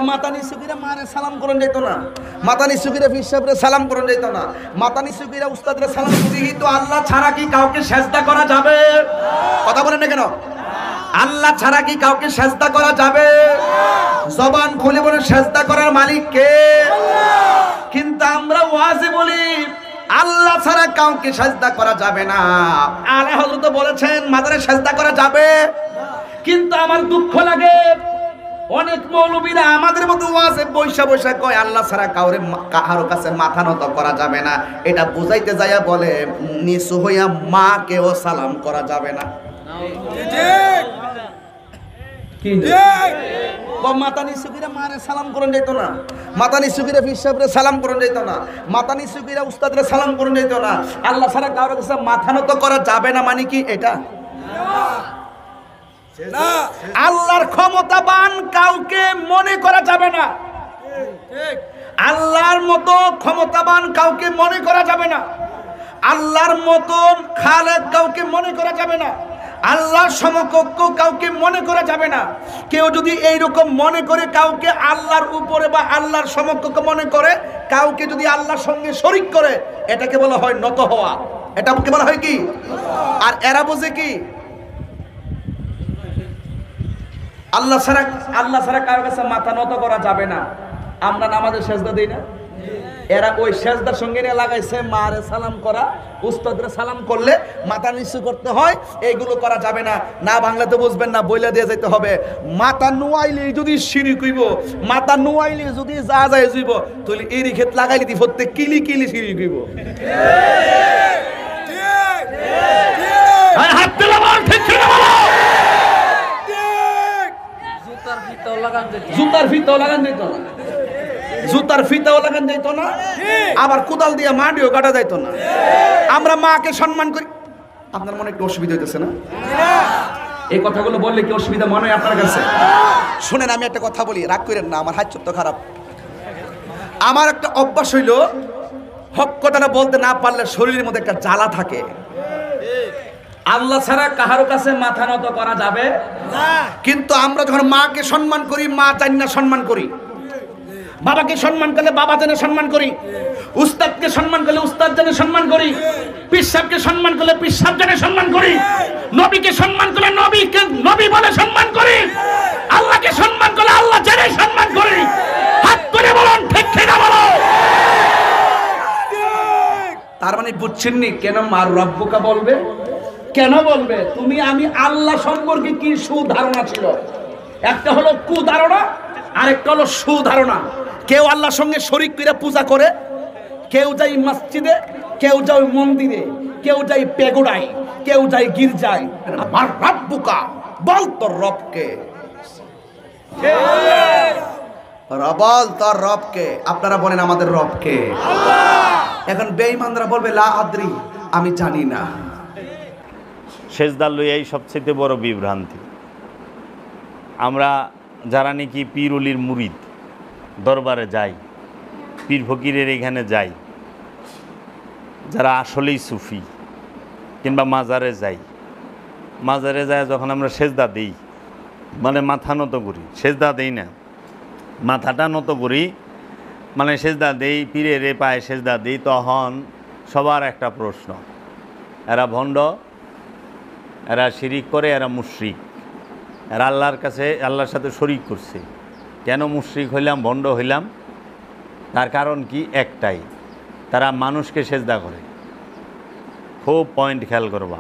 মাথা নিচু করে মারে সালাম করন যেত না, মাথা নিচু করে পীর সাহেবরে সালাম করন যেত না, মাথা নিচু করে উস্তাদরে সালাম করি। তো আল্লাহ ছাড়া কি কাউকে সেজদা করা যাবে? কথা বলেন না কেন? আল্লাহ ছাড়া কি কাউকে সেজদা করা যাবে? জবান খুলে বলে সেজদা করার মালিক কে? কিন্তু আমরা ওয়াজে বলি আল্লাহ ছাড়া কাউকে সেজদা করা যাবে না। আলে হযরত বলেছেন মাজারে সেজদা করা যাবে। কিন্তু আমার দুঃখ লাগে অনেক মৌলবীরা আমাদের মতো ওয়াজে বৈশা বৈশা কয় আল্লাহ ছাড়া কারো কাছে মাথা নত করা যাবে না। এটা বুঝাইতে যাইয়া বলে নিচু হইয়া মাকেও সালাম করা যাবে না। মাথা নিচু করে মারে সালাম করন যেত না, মাথা নিচু করে পীর সাহেবরে সালাম করন যেত না, মাথা নিচু করে উস্তাদরে সালাম করন যেত না। আল্লাহ ছাড়া কারো কাছে মাথা নত করা যাবে না মানে কি এটা? আল্লাহর ক্ষমতাবান কাউকে মনে করা যাবে না, আল্লাহর মতো ক্ষমতাবান কাউকে মনে করা যাবে না, আল্লাহর মতন খালেক কাউকে মনে করা যাবে না, আল্লাহর সমকক্ষ কাউকে মনে করা যাবে না। কেউ যদি এইরকম মনে করে কাউকে আল্লাহর উপরে বা আল্লাহর সমকক্ষ মনে করে, কাউকে যদি আল্লাহর সঙ্গে শরীক করে, এটাকে বলা হয় নত হওয়া। এটাকে বলা হয় কি? আর এরা বোঝে কি আল্লাহ ছাড়া কারোর কাছে মাথা নত করা যাবে না। আমরা নামাজে সেজদা দেই না, এরা ওই সেজদার সঙ্গে নিয়ে লাগাইছে মারে সালাম করা, উস্তাদরে সালাম করলে মাথা নিচু করতে হয়, এইগুলো করা যাবে না। না বাংলাতে বুঝবেন না, বইলা দিয়ে যেতে হবে। মাথা নুয়াইলে যদি শিরিক হইব, মাথা নুয়াইলে যদি যা যায় যাইব, তাহলে এরি ক্ষেত লাগাইলে দি ফতে কিলি কিলি শিরিক হইব। আর হাত দিলা বল ঠিক ছিল বলো। জুতার ফিতাও লাগান যেত না, জুতার ফিতাও লাগান যেত না, আবার কোদাল দিয়ে মাটিও কাটা যাইত না। আমরা মাকে সম্মান করি। আপনার মনে একটু অসুবিধা হইতেছে না? এই কথাগুলো বললে কি অসুবিধা মনে হয় আপনার কাছে? শুনেন, আমি একটা কথা বলি, রাগ করেন না, আমার হাত চত্ব খারাপ। আমার একটা অভ্যাস হইল, হক কথাটা বলতে না পারলে শরীরের মধ্যে একটা জ্বালা থাকে। আল্লাহ ছাড়া কাহারো কাছে মাথা নত করা যাবে না। কিন্তু আমরা যখন মাকে সম্মান করি, মা জান্না সম্মান করি, বাবাকে সম্মান করলে বাবা জানে সম্মান করি, উস্তাদকে সম্মান করলে উস্তাদ জানে সম্মান করি, পীর সাহেবকে সম্মান করলে পীর সাহেব জানে সম্মান করি, নবীকে সম্মান করলে নবীকে নবী বলে সম্মান করি, আল্লাহকে সম্মান করলে আল্লাহ জানে সম্মান করি। হাত তুলে বলুন ঠিক কিনা বলো। তার মানে বুঝছেন নি কেন মার রব্বুকা বলবে? কেন বলবে? তুমি আমি আল্লাহ সম্পর্কে কি সুধারণা ছিল? একটা হলো কুধারণা, আরেকটা হলো সুধারণা। কেউ আল্লাহর সঙ্গে শরীক করে পূজা করে, কেউ যায় মসজিদে, কেউ যায় মন্দিরে, কেউ যায় পেগোড়ায়, কেউ যায় গির্জায়। আমার রব্বুকা, বল তোর রবকে, বল তোর রবকে। আপনারা বলেন আমাদের রবকে। এখন বেঈমানরা বলবে লা আদ্রি, আমি জানি না। সেজদা লইয়াই সবচেয়ে বড় বিভ্রান্তি। আমরা যারা নাকি পীর অলির মুরিদ, দরবারে যাই, পীর ফকিরের এখানে যাই, যারা আসলেই সুফি, কিংবা মাজারে যাই, মাজারে যায় যখন আমরা সেজদা দিই, মানে মাথা নত করি, সেজদা দেই না, মাথাটা নত করি, মানে সেজদা দেই, পীরের পায়ে সেজদা দিই, তখন সবার একটা প্রশ্ন, এরা ভণ্ড, এরা শিরিক করে, এরা মুশরিক, এরা আল্লাহর কাছে আল্লাহর সাথে শরিক করছে। কেন মুশরিক হইলাম, ভণ্ড হইলাম? তার কারণ কি? একটাই, তারা মানুষকে সেজদা করে। খুব পয়েন্ট খেয়াল করবা,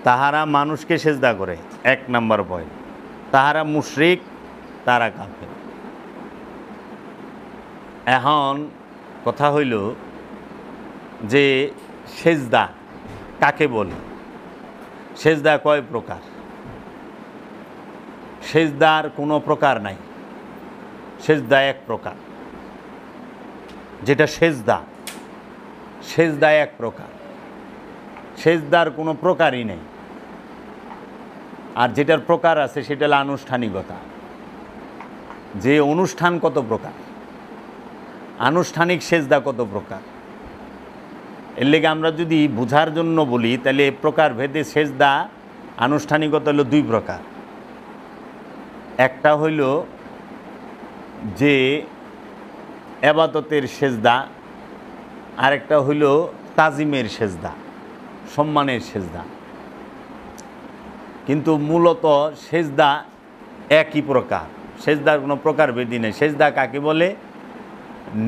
তাহারা মানুষকে সেজদা করে, 1 নাম্বার পয়েন্ট। তাহারা মুশরিক, তারা কাফের। এখন কথা হইল যে সেজদা কাকে বলে? সেজদা কয় প্রকার? সেজদার কোনো প্রকার নাই, সেজদা এক প্রকার। যেটা সেজদা, সেজদা এক প্রকার, সেজদার কোনো প্রকারই নেই। আর যেটার প্রকার আছে সেটা হলো আনুষ্ঠানিকতা। যে অনুষ্ঠান কত প্রকার, আনুষ্ঠানিক সেজদা কত প্রকার। এর লেগে আমরা যদি বোঝার জন্য বলি, তাহলে প্রকার ভেদে সেজদা আনুষ্ঠানিকতা হলো 2 প্রকার। একটা হইল যে এবাদতের সেজদা, আরেকটা হইল তাজিমের সেজদা, সম্মানের সেজদা। কিন্তু মূলত সেজদা একই প্রকার, সেজদার কোনো প্রকারভেদ নেই। সেজদা কাকে বলে?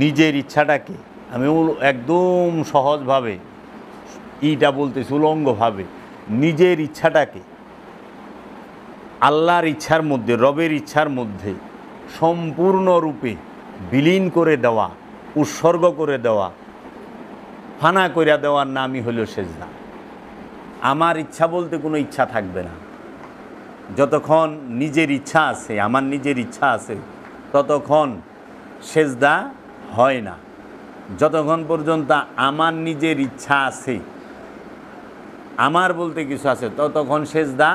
নিজের ইচ্ছাটাকে, আমি একদম সহজভাবে ইটা বলতেছি, উলঙ্গভাবে নিজের ইচ্ছাটাকে আল্লাহর ইচ্ছার মধ্যে, রবের ইচ্ছার মধ্যে সম্পূর্ণরূপে বিলীন করে দেওয়া, উৎসর্গ করে দেওয়া, ফানা করে দেওয়ার নামই হলো সেজদা। আমার ইচ্ছা বলতে কোনো ইচ্ছা থাকবে না। যতক্ষণ নিজের ইচ্ছা আছে, আমার নিজের ইচ্ছা আছে, ততক্ষণ সেজদা হয় না। যতক্ষণ পর্যন্ত আমার নিজের ইচ্ছা আছে, আমার বলতে কিছু আছে, ততক্ষণ সেজদা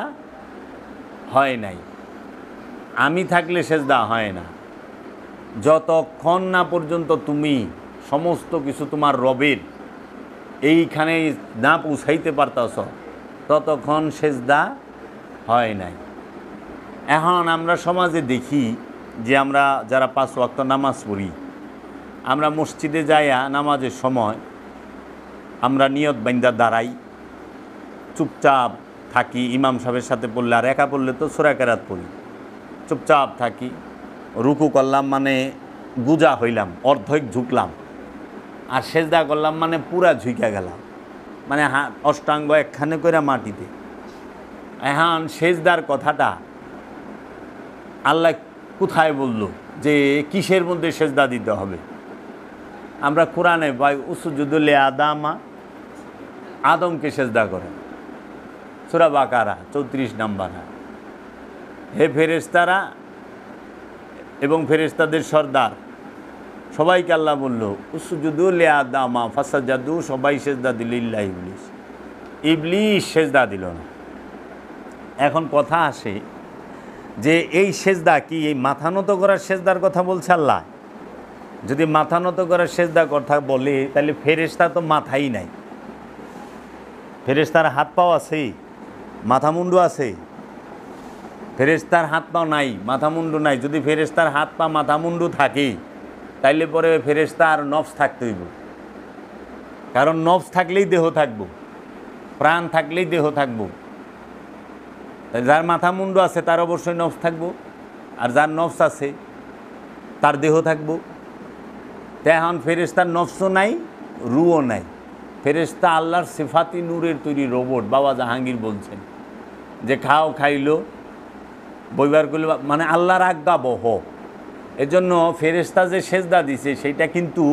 হয় নাই। আমি থাকলে সেজদা হয় না। যতক্ষণ না পর্যন্ত তুমি সমস্ত কিছু তোমার রবের এইখানে না পৌঁছাইতে পারতাছ, ততক্ষণ সেজদা হয় নাই। এখন আমরা সমাজে দেখি যে আমরা যারা 5 ওয়াক্ত নামাজ পড়ি, আমরা মসজিদে যাইয়া নামাজের সময় আমরা নিয়ত বাইন্দা দাঁড়াই, চুপচাপ থাকি। ইমাম সাহেবের সাথে পড়লে, আর একা পড়লে তো সূরা কেরাত পড়ি, চুপচাপ থাকি। রুকু করলাম মানে গুজা হইলাম, অর্ধেক ঝুঁকলাম, আর সেজদা করলাম মানে পুরা ঝুঁকা গেলাম, মানে অষ্টাঙ্গ একখানে করে মাটিতে। এখন সেজদার কথাটা আল্লাহ কোথায় বলল যে কিসের মধ্যে সেজদা দিতে হবে? আমরা কোরআনে পাই উসজুদু লিআদামা, আদমকে সেজদা করে, সূরা বাকারা 34 নম্বর। হে ফেরেশতারা এবং ফেরেশতাদের সর্দার সবাইকে আল্লাহ বলল উসজুদু লিআদামা ফাসাজাদু, সবাই সেজদা দিল ইল্লা ইবলিস। ইবলিস সেজদা দিল না। এখন কথা আসে যে এই সেজদা কি এই মাথা নত করার সেজদার কথা বলছে আল্লাহ? যদি মাথা নত করার সেজদার কথা বলে, তাহলে ফেরেশতা তো মাথাই নাই। ফেরেশতার হাত পাও আছে, মাথা মুন্ডু আছে? ফেরেশতার হাত পাও নাই, মাথা মুন্ডু নাই। যদি ফেরেশতার হাত পা মাথা মুন্ডু থাকে, তাইলে পরে ফেরেশতার নফস থাকতে হইব। কারণ নফস থাকলেই দেহ থাকবো, প্রাণ থাকলেই দেহ থাকবো। যার মাথা মুন্ডু আছে তার অবশ্যই নফস থাকবো, আর যার নফস আছে তার দেহ থাকবো। তো এখন ফেরেশতার নফসও নাই, রুও নাই। ফেরেশতা আল্লাহর সিফাতি নূরের তৈরি রোবট। বাবা জাহাঙ্গীর বলছেন যে খাও খাইলো, বইবার করলে, মানে আল্লাহর আজ্ঞা বহ। এজন্য ফেরেশতা যে সেজদা দিছে সেটা কিন্তু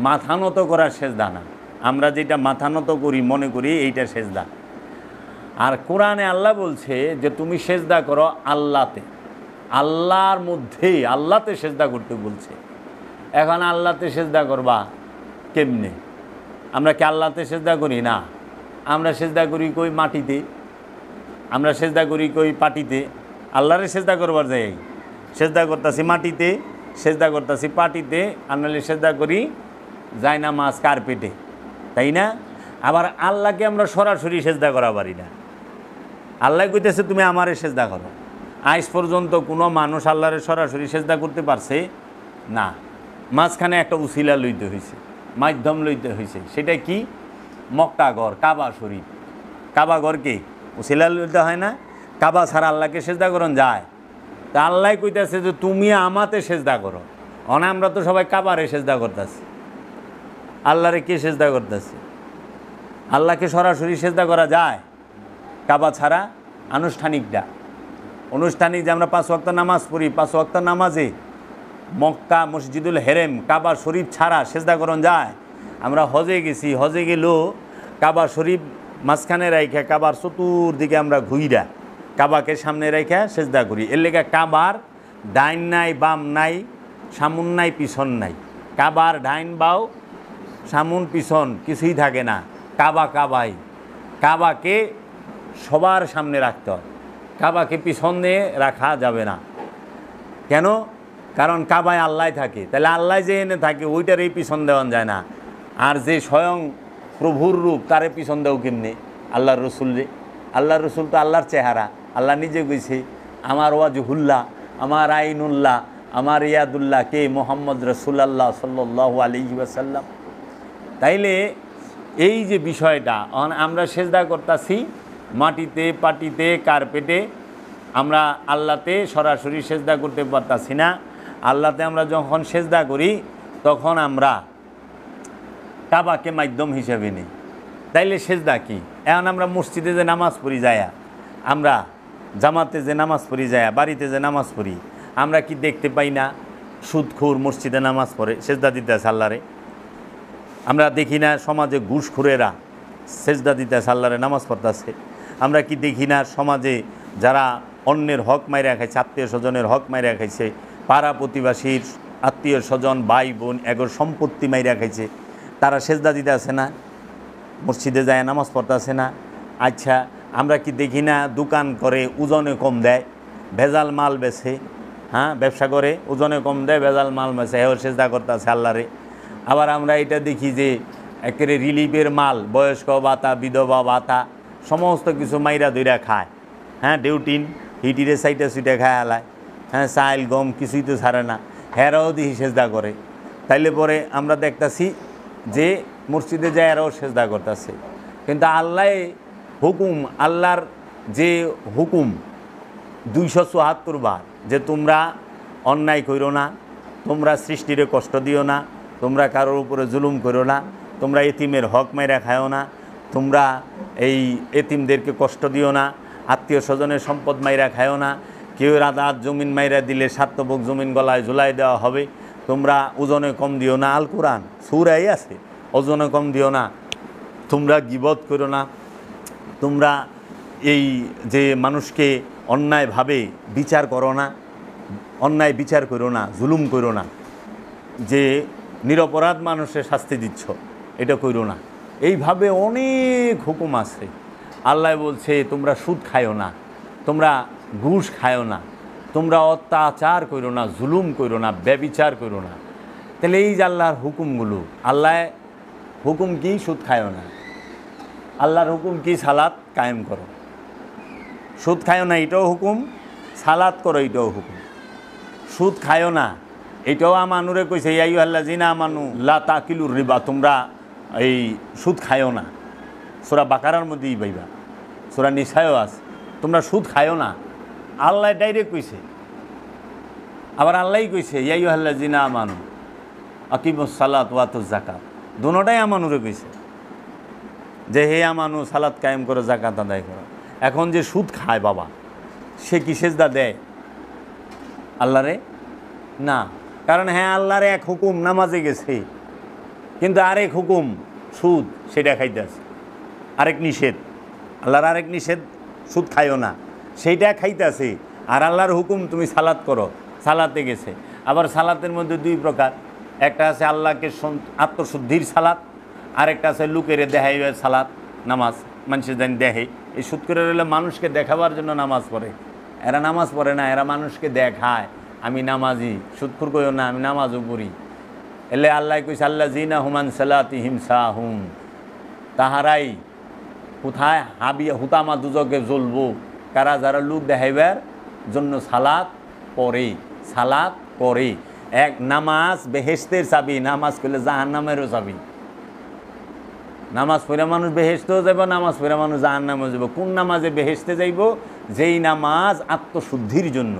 মাথা নত করার সেজদা না। আমরা যেটা মাথা নত করি মনে করি এইটা সেজদা। আর কোরআনে আল্লাহ বলছে যে তুমি সেজদা করো আল্লাহতে, আল্লাহর মধ্যে, আল্লাহতে সেজদা করতে বলছে। এখন আল্লাহতে সেজদা করবা কেমনে? আমরা কি আল্লাহতে সেজদা করি? না, আমরা সেজদা করি কই মাটিতে, আমরা সেজদা করি কই পাটিতে। আল্লাহরে সেজদা করবার যাই, সেজদা করতেছি মাটিতে, সেজদা করতেছি পাটিতে, আর নাহলে সেজদা করি জায়নামাজ কার্পেটে, তাই না? আবার আল্লাহকে আমরা সরাসরি সেজদা করা পারি না। আল্লাহ কইতেছে তুমি আমারে সেজদা করো। আজ পর্যন্ত কোনো মানুষ আল্লাহরে সরাসরি সেজদা করতে পারছে না। মাঝখানে একটা উসিলা লইতে হয়েছে, মাধ্যম লইতে হয়েছে। সেটা কি? মক্কা ঘর, কাবা শরীফ। কাবা ঘরকে উসিলা লইতে হয় না? কাবা ছাড়া আল্লাহকে সেজদা করন যায়? তা আল্লাহ কইতেছে যে তুমি আমাতে সেজদা করো। অনা আমরা তো সবাই কাবারে সেজদা করতেছি, আল্লাহরে কে সেজদা করতেছে? আল্লাহকে সরাসরি সেজদা করা যায় কাবা ছাড়া? আনুষ্ঠানিকটা, আনুষ্ঠানিক যে আমরা 5 ওয়াক্ত নামাজ পড়ি, 5 ওয়াক্ত নামাজে মক্কা মসজিদুল হেরেম কাবা শরীফ ছাড়া সেজদা করন যায়? আমরা হজে গেছি, হজে গেলেও কাবা শরীফ মাঝখানে রাইখা কাবার চতুর্দিকে আমরা ঘুইরা কাবাকে সামনে রাইখা সেজদা করি। এর লেগে কাবার ডাইন নাই, বাম নাই, সামুন নাই, পিছন নাই। কাবার ডাইন বাও, সামুন পিছন কিছুই থাকে না। কাবা কাবাই। কাবাকে সবার সামনে রাখতে হয়, কাবাকে পিছনে রাখা যাবে না। কেন? কারণ কাবায় আল্লাহ থাকে, তাহলে আল্লাহ যে এনে থাকে ওইটারই পিছন দেওয়া যায় না। আর যে স্বয়ং প্রভুর রূপ তারে পিছন দেও কেমনে? আল্লাহর রসুল রে। আল্লাহর রসুল তো আল্লাহর চেহারা। আল্লাহ নিজে কইছে আমার ওয়াজহুল্লাহ, আমার আইনুল্লাহ, আমার ইয়াদুল্লাহ কে? মোহাম্মদ রসুল্লাহ সাল্লাল্লাহু আলাইহি ওয়াসাল্লাম। তাইলে এই যে বিষয়টা, আমরা সেজদা করতেছি মাটিতে, পাটিতে, কার্পেটে, আমরা আল্লাহতে সরাসরি সেজদা করতে পারতাছি না। আল্লাহতে আমরা যখন সেজদা করি তখন আমরা কাবাকে মাধ্যম হিসেবে নিই। তাইলে সেজদা কি? এখন আমরা মসজিদে যে নামাজ পড়ি যায়া, আমরা জামাতে যে নামাজ পড়ি যায়া, বাড়িতে যে নামাজ পড়ি, আমরা কি দেখতে পাই না সুদখোর মসজিদে নামাজ পড়ে সেজদা দিতেছে আল্লাহরে? আমরা দেখি না সমাজে ঘুষখোরেরা সেজদা দিতেছে আল্লাহরে, নামাজ পড়তেছে? আমরা কি দেখি না সমাজে যারা অন্যের হক মাইরা খাইছে, আত্মীয় স্বজনের হক মাইরা খাইছে, পাড়া প্রতিবাসীর আত্মীয় স্বজন ভাই বোন এগোর সম্পত্তি মাইরা খাইছে, তারা সেজদা দিতে আছে না? মসজিদে যায় নামাজ পড়তেছে না? আচ্ছা, আমরা কি দেখি না দোকান করে ওজনে কম দেয়, ভেজাল মাল বেছে, হ্যাঁ ব্যবসা করে ওজনে কম দেয়, ভেজাল মাল বেছে, হেও সেজদা করতেছে আল্লাহরে। আবার আমরা এটা দেখি যে একেবারে রিলিফের মাল, বয়স্ক ভাতা, বিধবা ভাতা, সমস্ত কিছু মাইরা দইরা খায়, হ্যাঁ ডিউটিন হিটিরে সাইটে সুইটে খায় আলায়, হ্যাঁ চাইল গম কিছুই তো ছাড়ে না, হেরাও দিহি সেজদা করে। তাইলে পরে আমরা দেখতেছি যে মসজিদে যায় এরাও সেজদা করতেছে। কিন্তু আল্লাহ হুকুম, আল্লাহর যে হুকুম 274 বার যে তোমরা অন্যায় করো না, তোমরা সৃষ্টিরে কষ্ট দিও না, তোমরা কারোর উপরে জুলুম করো না, তোমরা এতিমের হক মাইরা খাও না, তোমরা এই এতিমদেরকে কষ্ট দিও না, আত্মীয় স্বজনের সম্পদ মাইরা খাও না, কেউ রাত জমিন মাইরা দিলে সার্থবক জমিন গলায় ঝুলাই দেওয়া হবে, তোমরা ওজনে কম দিও না, আল কোরআন সূরাই আছে, ওজনে কম দিও না, তোমরা গীবত করো না, তোমরা এই যে মানুষকে অন্যায়ভাবে বিচার করো না, অন্যায় বিচার করো না, জুলুম করো না, যে নিরপরাধ মানুষের শাস্তি দিচ্ছ এটা করো না। এইভাবে অনেক হুকুম আছে। আল্লাহ বলছে তোমরা সুদ খায়ও না, তোমরা ঘুষ খায়ও না, তোমরা অত্যাচার করো না, জুলুম করো না, ব্যভিচার করো না। তাহলে এই যে আল্লাহর হুকুমগুলো, আল্লাহ হুকুম কি? সুদ খায়ও না। আল্লাহর হুকুম কি? সালাত কায়েম করো। সুদ খায়ও না এটাও হুকুম, সালাত করো এটাও হুকুম। সুদ খায়ও না এটাও আমানুরে কইছে, ইয়া আইয়ুহাল্লাযিনা আমানু লা তাকিলুর রিবা, তোমরা এই সুদ খায়ও না। সূরা বাকারার মধ্যেই পাইবা, সূরা নিসায়ও আছে, তোমরা সুদ খায়ও না। আল্লাহ ডাইরেক্ট কইছে। আবার আল্লাহই কইছে ইয়া আইয়ুহাল্লাযিনা আমানু আকিমুস সালাত ওয়া আতুজ যাকাত, দুটোটাই আমানুরে কইছে যে হে আমানু সালাত কায়েম করো, যাকাত আদায় করো। এখন যে সুদ খায় বাবা, সে কি সেজদা দেয় আল্লাহরে? না। কারণ হ্যাঁ আল্লাহর এক হুকুম নামাজে গেছে, কিন্তু আরেক হুকুম সুদ, সেটা খাইতেছে। আরেক নিষেধ, আল্লাহর আরেক নিষেধ সুদ খাইও না, সেইটা খাইতেছে। আর আল্লাহর হুকুম তুমি সালাত করো, সালাতে গেছে। আবার সালাতের মধ্যে দুই প্রকার, একটা আছে আল্লাহকে আত্মশুদ্ধির সালাত, আরেকটা আছে লুকের দেখাইবার সালাত, নামাজ মানুষের জানি দেখে। এই সুদ করে রইলে মানুষকে দেখাবার জন্য নামাজ পড়ে, এরা নামাজ পড়ে না, এরা মানুষকে দেখায় আমি নামাজি। সুদখোর কইও না আমি নামাজও পড়ি। এলে আল্লাহ কইছে আল্লাযিনা হুমান সালাতিহিম সাহুম, তাহারাই কোথায় হাবিয়া হুতামা দুজকে জ্বলবো, কারা যারা লোক দেখাইবার জন্য সালাত পড়ে, সালাত করে। এক নামাজ বেহেশতের চাবি, নামাজ করলে জাহান্নামেরও চাবি। নামাজ পড়ে মানুষ বেহেশতেও যাইব, নামাজ পড়ে মানুষ জাহান্নামেও যাব। কোন নামাজে বেহেশতে যাইব? যেই নামাজ আত্মশুদ্ধির জন্য,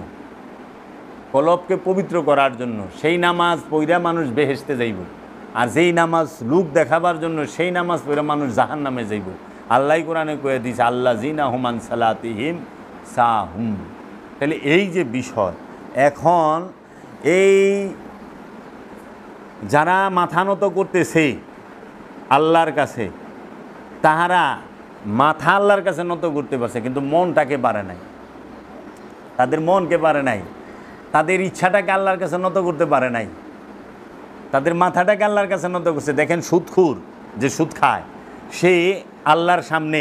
কলবকে পবিত্র করার জন্য, সেই নামাজ পড়ে মানুষ বেহেশতে যাইব। আর যেই নামাজ লোক দেখাবার জন্য, সেই নামাজ পড়ে মানুষ জাহান্নামে যাইব। আল্লাহ কোরআনে কয়ে দিয়েছে আল্লাযিনা হুমান সালাতিহিম সাহুম। তাহলে এই যে বিষয়, এখন এই যারা মাথা নত করতেছে আল্লাহর কাছে, তাহারা মাথা আল্লাহর কাছে নত করতে পারছে, কিন্তু মনটাকে পারে নাই, তাদের মনকে পারে নাই, তাদের ইচ্ছাটাকে আল্লাহর কাছে নত করতে পারে নাই, তাদের মাথাটাকে আল্লাহর কাছে নত করছে। দেখেন সুদখোর যে সুদ খায়, সে আল্লাহর সামনে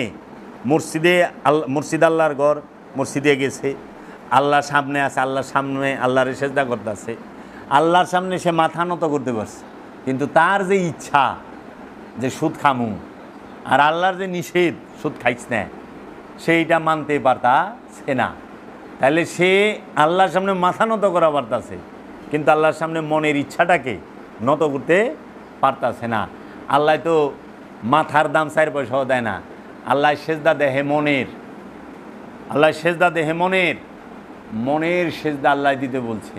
মসজিদ আল্লাহর ঘর, মসজিদে গেছে, আল্লাহর সামনে আছে, আল্লাহর সামনে আল্লাহর সেজদা করতেছে, আল্লাহর সামনে সে মাথা নত করতে পারছে। কিন্তু তার যে ইচ্ছা যে সুদ খামু, আর আল্লাহর যে নিষেধ সুদ খাইছ না, সেইটা মানতে পারতাছে না। তাহলে সে আল্লাহর সামনে মাথা নত করা পারতাছে, কিন্তু আল্লাহর সামনে মনের ইচ্ছাটাকে নত করতে পারতাছে না। আল্লাহ তো মাথার দাম 4 পয়সাও দেয় না। আল্লাহ সেজদা দেহে মনের, আল্লাহ সেজদা দেহে মনের, মনের সেজদা আল্লাহ দিতে বলছে।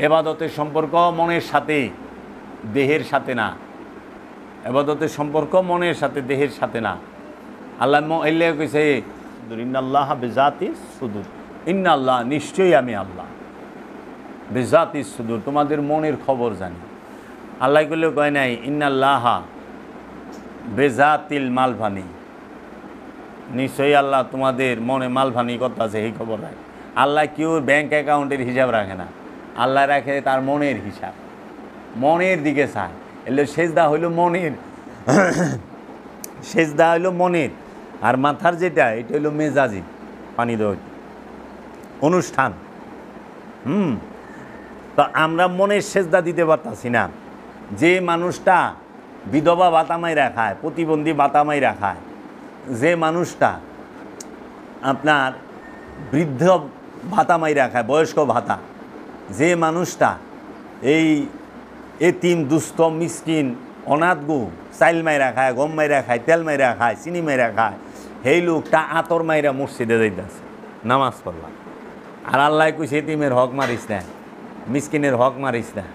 এবাদতের সম্পর্ক মনের সাথে, দেহের সাথে না। এবাদতের সম্পর্ক মনের সাথে, দেহের সাথে না। আল্লাহ এলে কইছে ইন্নাল্লাহ বিজাতি সুদূর, ইন্নাল্লাহ নিশ্চয়ই আমি আল্লাহ বিজাতি সুদূর, তোমাদের মনের খবর জানি। আল্লাহ করলেও কয় নাই ইন্নাল্লাহ বেজাতিল মালভানি, নিশ্চয়ই আল্লাহ তোমাদের মনে মালভানি কথা আছে এই খবর রাখে। আল্লাহ কেউ ব্যাংক অ্যাকাউন্টের হিসাব রাখে না, আল্লাহ রাখে তার মনের হিসাব, মনের দিকে চায়। এলে সেজদা হইল মনের, সেজদা হইল মনের। আর মাথার যেটা এটা হইল মেজাজি, পানি দেওয়া অনুষ্ঠান। তো আমরা মনের সেজদা দিতে পারতাছি না। যে মানুষটা বিধবা ভাতামাই রাখায়, প্রতিবন্ধী ভাতামাই রাখায়, যে মানুষটা আপনার বৃদ্ধ ভাতামাই রাখায়, বয়স্ক ভাতা, যে মানুষটা এই এতিম দুস্থ মিসকিন অনাথগু চাইল মাইরা খায়, গম মাইরা খায়, তেল মাইরা খায়, চিনি মাইরা খায়, সেই লোকটা আতর মাইরা মসজিদে যাইতেছে নামাজ পড়বা। আর আল্লাহ কইছে এতিমের হক মারিস না, মিসকিনের হক মারিস না।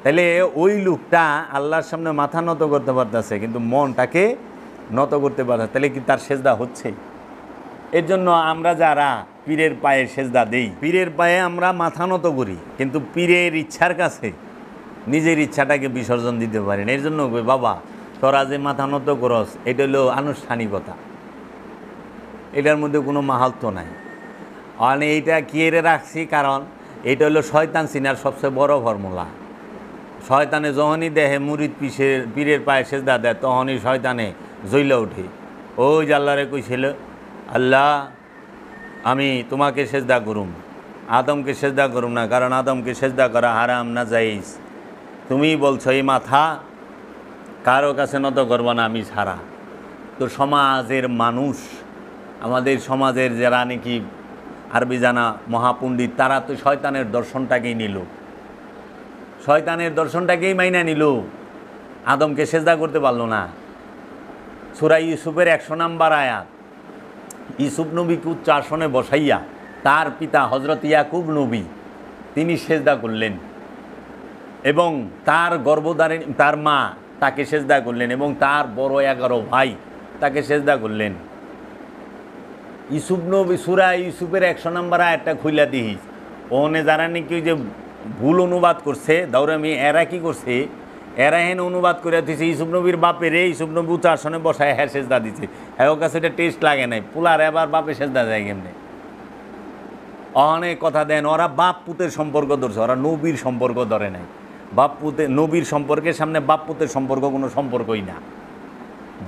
তাহলে ওই লোকটা আল্লাহর সামনে মাথা নত করতে পারতেছে, কিন্তু মনটাকে নত করতে পারছে, তাহলে কি তার সেজদা হচ্ছে? এর জন্য আমরা যারা পীরের পায়ে সেজদা দেই, পীরের পায়ে আমরা মাথা নত করি, কিন্তু পীরের ইচ্ছার কাছে নিজের ইচ্ছাটাকে বিসর্জন দিতে পারি না। এর জন্য কই বাবা তোরা যে মাথা নত করস এটা হলো আনুষ্ঠানিকতা, এটার মধ্যে কোনো মাহাত্ম্য নাই। আর এইটা কিয়েরে রাখছি কারণ এটা হলো শয়তান চিনার সবচেয়ে বড় ফর্মুলা। শয়তানে যখনই দেহে মুরিদ পীরের পায়ে সেজদা দেয় তখনই শয়তানে জ্বলে ওঠে। ওই যে আল্লাহরে কইছিল আল্লাহ আমি তোমাকে সেজদা করুম, আদমকে সেজদা করুম না, কারণ আদমকে সেজদা করা হারাম না জায়েজ। তুমি বলছো এই মাথা কারো কাছে নত করবো না আমি ছাড়া। তো সমাজের মানুষ, আমাদের সমাজের যারা নাকি আরবি জানা মহাপণ্ডিত, তারা তো শয়তানের দর্শনটাকেই নিল, শয়তানের দর্শনটাকেই মাইনা নিল, আদমকে সেজদা করতে পারলো না। সূরা ইউসুফের 100 নম্বর আয়াত, ইউসুফ নবীকে উচ্চ আসনে বসাইয়া তার পিতা হজরত ইয়াকুব নবী তিনি সেজদা করলেন, এবং তার গর্ভধারিণী তার মা তাকে সেজদা করলেন, এবং তার বড় 11 ভাই তাকে সেজদা করলেন। ইউসুফ নবী সূরা ইউসুফের 100 নম্বর আয়াতটা খুইলা দিস, ওখানে যারা নাকি ওই যে ভুল অনুবাদ করছে দৌড়ামি, এরা কি করছে, এরা হেন অনুবাদ করে দিছে ইউসুফ নবীর বাপের ইউসুফ নবী উচ্চ আসনে বসায় হ্যাঁ সেজদা দিছে। হ্যাঁ ওর কাছে এটা টেস্ট লাগে নাই, পোলার এবার বাপে সেজদা যায় কেমনে? অনেক কথা দেন, ওরা বাপ পুতের সম্পর্ক ধরছে, ওরা নবীর সম্পর্ক ধরে নাই। বাপ পুতে নবীর সম্পর্কের সামনে বাপ পুতের সম্পর্ক কোনো সম্পর্কই না।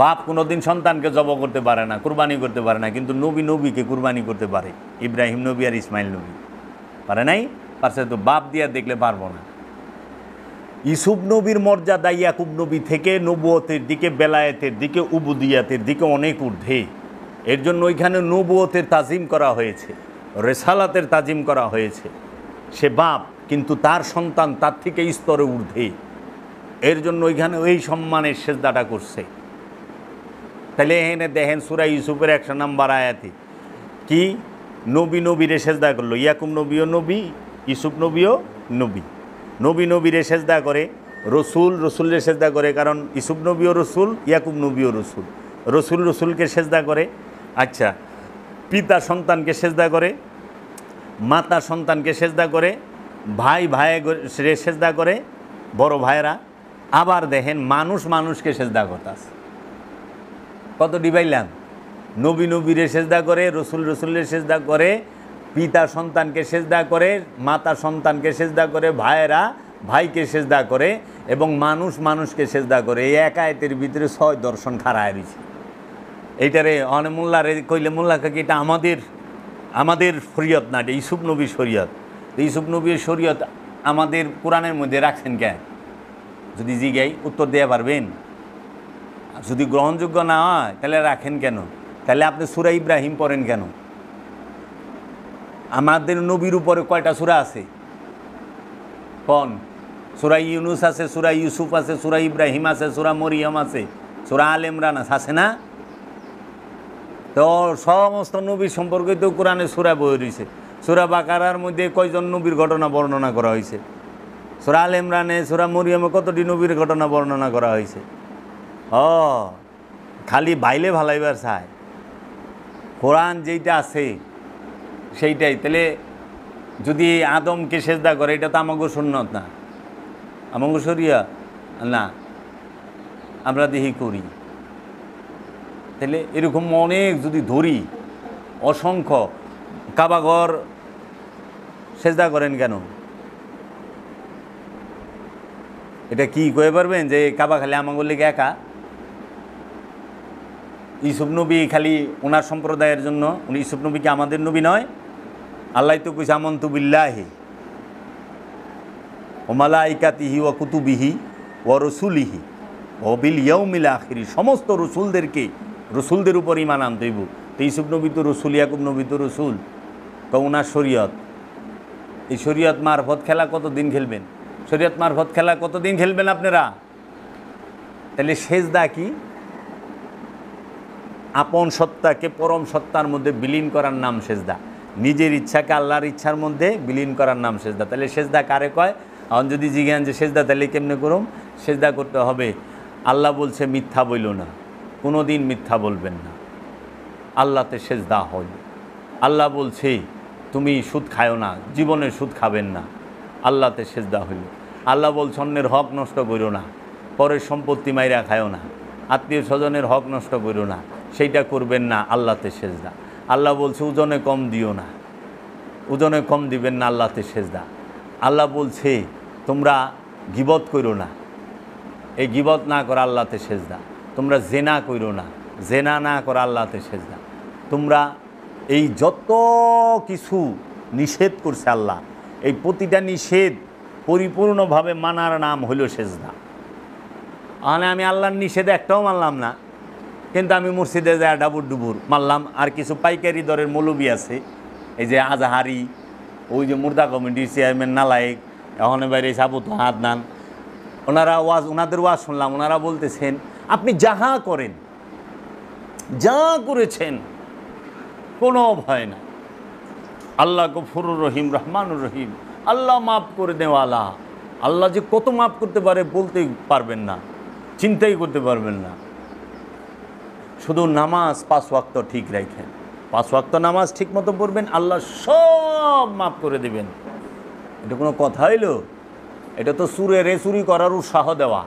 বাপ কোনোদিন সন্তানকে জব করতে পারে না, কুরবানি করতে পারে না, কিন্তু নবী নবীকে কুরবানি করতে পারে। ইব্রাহিম নবী আর ইসমাইল নবী পারে নাই, পারছে তো বাপ দিয়া দেখলে পারবো না। ইউসুফ নবীর মর্যাদা ইয়াকুব নবী থেকে নবুয়তের দিকে, বেলায়েতের দিকে, উবুদিয়াতের দিকে অনেক ঊর্ধ্বে। এর জন্য ওইখানে নবুয়তের তাজিম করা হয়েছে, রেসালাতের তাজিম করা হয়েছে। সে বাপ কিন্তু তার সন্তান তার থেকে স্তরে ঊর্ধ্বে, এর জন্য ওইখানে ওই সম্মানের সেজদাটা করছে। তাহলে এখানে দেখেন সূরা ইউসুফের 100 নম্বর আয়াতে কি নবী নবীরে সেজদা করলো, ইয়াকুব নবীও নবী, ইউসুফ নবীও নবী। নবী নবীরে সেজদা করে, রসুল রসুলের সেজদা করে, কারণ ইউসুফ নবীও রসুল, ইয়াকুব নবীও রসুল। রসুল রসুলকে সেজদা করে। আচ্ছা, পিতা সন্তানকে সেজদা করে, মাতা সন্তানকে সেজদা করে, ভাই ভাই সেজদা করে, বড় ভাইয়েরা। আবার দেখেন মানুষ মানুষকে সেজদা করতেছে। কত ডিবাইলাম, নবী নবীরে সেজদা করে, রসুল রসুলের সেজদা করে, পিতা সন্তানকে সেজদা করে, মাতা সন্তানকে সেজদা করে, ভাইয়েরা ভাইকে সেজদা করে, এবং মানুষ মানুষকে সেজদা করে। এই এক আয়াতের ভিতরে 6 দর্শন খাড়ায় রয়েছে। এইটারে অনেক মোল্লারে কইলে মোল্লা কাকি এটা আমাদের শরীয়ত না, এটা ইউসুফ নবীর শরীয়ত। ইউসুফ নবীর শরীয়ত আমাদের কোরআনের মধ্যে রাখছেন কেন? যদি জিগাই উত্তর দেওয়া পারবেন? যদি গ্রহণযোগ্য না হয় তাহলে রাখেন কেন? তাহলে আপনি সূরা ইব্রাহিম পড়েন কেন? আমাদের নবীর উপরে কয়টা সূরা আছে? কোন সূরা ইউনুস আছে, সূরা ইউসুফ আছে, সূরা ইব্রাহিম আছে, সূরা মরিয়ম আছে, সূরা আল ইমরান আছে না? তো সমস্ত নবীর সম্পর্কে তো কোরআনে সূরা বই রয়েছে। সূরা বাকারার মধ্যে কয়জন নবীর ঘটনা বর্ণনা করা হয়েছে? সূরা আল ইমরানে, সূরা মরিয়মে কতটি নবীর ঘটনা বর্ণনা করা হয়েছে? ও খালি বাইলে ভালাইবার চায়। কোরআন যেইটা আছে সেইটাই। তাহলে যদি আদমকে সেজদা করে, এটা তো আমাগো সুন্নত না, আমাগো শরিয়া না, আমরা দেখি করি। তাহলে এরকম অনেক যদি ধরি, অসংখ্য কাবাঘর সেজদা করেন কেন? এটা কি কয়ে পারবেন যে কাবা খালি আমাগো লেগে একা? ইউসুফ নবী খালি ওনার সম্প্রদায়ের জন্য? উনি ইউসুফ নবী কি আমাদের নবী নয়? আল্লাহ তো কইছে আমন্তু বিল্লাহি ওয়া মালাইকাতিহি ওয়া কুতুবিহি ওয়া রাসূলিহি ওয়া বিল ইয়াউমিল আখির। সমস্ত রসুলদের উপর ঈমান আনতে হইব। তো ইউসুফ নবী তো রসুল, ইয়াকুব নবী তো রসুল। তো ওনার শরীয়ত, এই শরীয়ত মারফত খেলা কতদিন খেলবেন? শরীয়ত মারফত খেলা কতদিন খেলবেন আপনারা? তাহলে সেজদা কি? আপন সত্তাকে পরম সত্তার মধ্যে বিলীন করার নাম সেজদা। নিজের ইচ্ছাকে আল্লাহর ইচ্ছার মধ্যে বিলীন করার নাম সেজদা। তাহলে সেজদা কারে কয়? এখন যদি জিজ্ঞান যে সেজদা তাহলে কেমনে করুম? সেজদা করতে হবে, আল্লাহ বলছে মিথ্যা বইল না, কোনো দিন মিথ্যা বলবেন না, আল্লাহতে সেজদা হয়। আল্লাহ বলছে তুমি সুদ খায়ও না, জীবনে সুদ খাবেন না, আল্লাহতে সেজদা হইল। আল্লাহ বলছে অন্যের হক নষ্ট করো না, পরের সম্পত্তি মাইরা খায়ও না, আত্মীয় স্বজনের হক নষ্ট করো না, সেইটা করবেন না, আল্লাহতে সেজদা। আল্লাহ বলছে ওজনে কম দিও না, ওজনে কম দিবেন না, আল্লাহতে সেজদা। আল্লাহ বলছে তোমরা গীবত করো না, এই গীবত না করা আল্লাহতে সেজদা। তোমরা জেনা করো না, জেনা না করা আল্লাহতে সেজদা। তোমরা এই যত কিছু নিষেধ করছে আল্লাহ, এই প্রতিটা নিষেধ পরিপূর্ণভাবে মানার নাম হইল সেজদা। মানে আমি আল্লাহর নিষেধ একটাও মানলাম না, কিন্তু আমি মসজিদে যায় ডাবুর ডুবুর মারলাম। আর কিছু পাইকারি দরের মৌলবি আছে, এই যে আজাহারি, ওই যে মুর্দা কমিটির চেয়ারম্যান নালায়েক, এখন বাইরে সাবুত হাদনান, ওনাদের ওয়াজ শুনলাম। ওনারা বলতেছেন আপনি যাহা করেন, যা করেছেন কোনো ভয় না, আল্লাহ গফুরুর রহিম রহমানুর রহিম, আল্লাহ মাফ করে দেওয়ালা। আল্লাহ যে কত মাফ করতে পারে বলতেই পারবেন না, চিন্তাই করতে পারবেন না। শুধু নামাজ 5 ওয়াক্ত ঠিক রাখেন, 5 ওয়াক্ত নামাজ ঠিক মতো পড়বেন, আল্লাহ সব মাফ করে দেবেন। এটা কোনো কথা হইল? এটা তো চুরেরে চুরি করার উৎসাহ দেওয়া,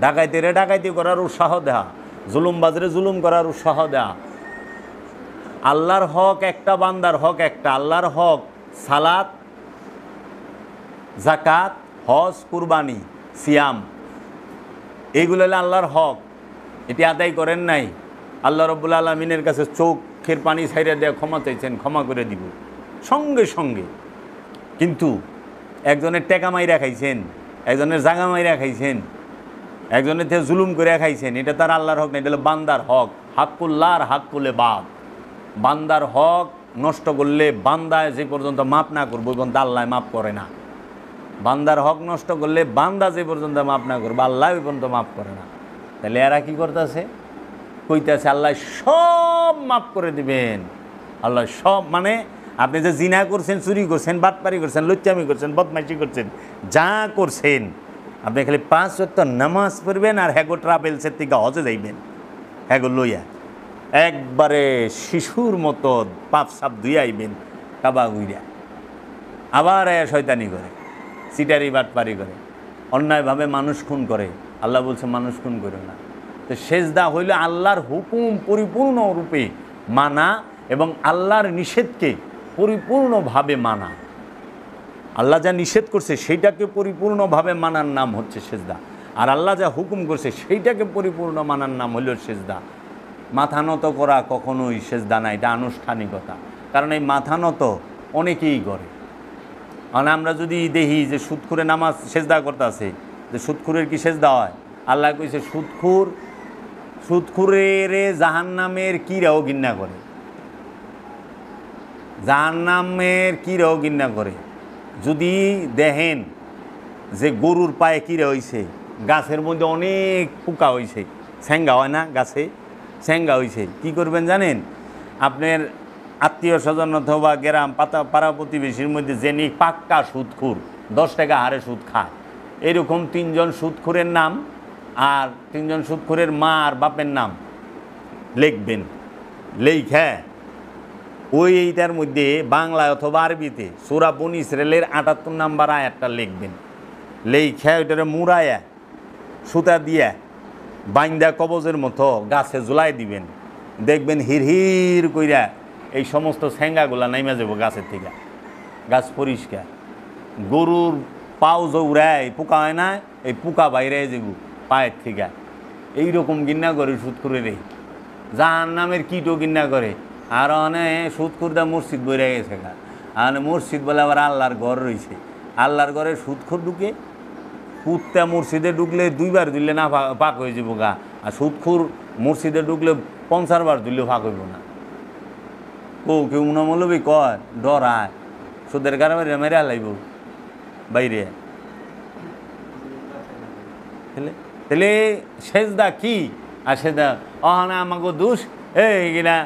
ডাকাইতেরে ডাকাইতি করার উৎসাহ দেওয়া, জুলুমবাজরে জুলুম করার উৎসাহ দেওয়া। আল্লাহর হক একটা, বান্দার হক একটা। আল্লাহর হক সালাত, জাকাত, হজ, কুরবানি, সিয়াম, এইগুলো হলো আল্লাহর হক। এটি আদায় করেন নাই, আল্লাহ রাব্বুল আলামিনের কাছে চোখের পানি ছাইড়া দেওয়া ক্ষমা চাইছেন, ক্ষমা করে দিব সঙ্গে সঙ্গে। কিন্তু একজনের টেকা মাইরা খাইছেন, একজনের জাগা মাইরা খাইছেন, একজনের থেকে জুলুম করে খাইছেন, এটা তার আল্লাহর হক না, এটা হলো বান্দার হক। হাক্কুল্লাহর হাক্কুলে বাদ। বান্দার হক নষ্ট করলে বান্দায় যে পর্যন্ত মাপ না করবো, এবং আল্লাহ মাপ করে না। বান্দার হক নষ্ট করলে বান্দা যে পর্যন্ত মাপ না করবো, আল্লাহ ওই পর্যন্ত মাপ করে না। তাহলে এরা কি করতেছে? কইতেছে আল্লাহ সব মাফ করে দিবেন। আল্লাহ সব মানে আপনি যে জিনা করছেন, চুরি করছেন, বাটপারি করছেন, লুচ্চামি করছেন, বদমাইশি করছেন, যা করছেন, আপনি খালি 5 ওয়াক্ত নামাজ পড়বেন আর হ্যাগো ট্রাভেলসের থেকে হজে যাইবেন, হ্যাগো লইয়া একবারে শিশুর মতো পাপ সাপ ধুয়ে আইবেন কাবা গুইরা। আবার শয়তানি করে, সিটারি বাটপারি করে, অন্যায়ভাবে মানুষ খুন করে। আল্লাহ বলছে মানুষ খুন করে না। তো সেজদা হইল আল্লাহর হুকুম পরিপূর্ণ রূপে মানা এবং আল্লাহর নিষেধকে পরিপূর্ণভাবে মানা। আল্লাহ যা নিষেধ করছে সেইটাকে পরিপূর্ণভাবে মানার নাম হচ্ছে সেজদা। আর আল্লাহ যা হুকুম করছে সেইটাকে পরিপূর্ণ মানার নাম হইল সেজদা। মাথা নত করা কখনোই সেজদা না, এটা আনুষ্ঠানিকতা। কারণ এই মাথা নত অনেকেই করে। মানে আমরা যদি দেখি যে সুদখুরে নামাজ সেজদা করতে আছে, যে সুদখুরের কি সেজদা হয়? আল্লাহ কইছে সুদখুরের জাহান্নামের কিরাও ঘৃণা করে, জাহান্নামের কিরাও ঘৃণা করে। যদি দেখেন যে গরুর পায়ে কিরে হইছে, গাছের মধ্যে অনেক পোকা হইছে, স্যাঙ্গা হয় না গাছে, স্যাঙ্গা হইছে, কি করবেন জানেন? আপনার আত্মীয় স্বজন অথবা গ্রাম পাড়া প্রতিবেশীর মধ্যে যিনি পাক্কা সুদখোর, 10 টাকা হারে সুদ খায়, এরকম 3 জন সুদখোরের নাম আর 3 জন সুদখোরের মা আর বাপের নাম লিখবেন। লেখা ওই এইটার মধ্যে বাংলায় অথবা আরবিতে সূরা বনী ইসরাইলের 78 নম্বর আয়াতটা লিখবেন। লেখা ওইটারে মুড়ায়া সুতা দিয়া বাইন্দা কবজের মতো গাছে ঝুলাই দিবেন। দেখবেন হির কইরা এই সমস্ত স্যাঙ্গাগুলা নাইমা যাব গাছের থেকে, গাছ পরিষ্কার। গরুর পাও জৌড়ায় পোকা হয় না, এই পোকা বাইরে যাব পায়ের থেকে। এইরকম গিন্না করে সুদখোরের, জাহান নামের কীটও গিন্না করে। আর অনেক সুদখোরদা মসজিদ বইরে গেছে গা, আর মসজিদ বলে আবার আল্লাহর ঘর রয়েছে, আল্লাহর ঘরে সুদখোর ঢুকে। কুত্তা মসজিদে ঢুকলে 2 বার দিলে না পাক হয়ে যাব গা, আর সুদখোর মসজিদে ঢুকলে 50 বার দিলেও ফাঁক হইব না। কেউ মনোমলবী কয় ডরায়, সুদের কারণে মেরে লাইব বাইরে। তাহলে সেজদা কি? আর সেজদা অহনা আমাকে দোষ, এইগুলা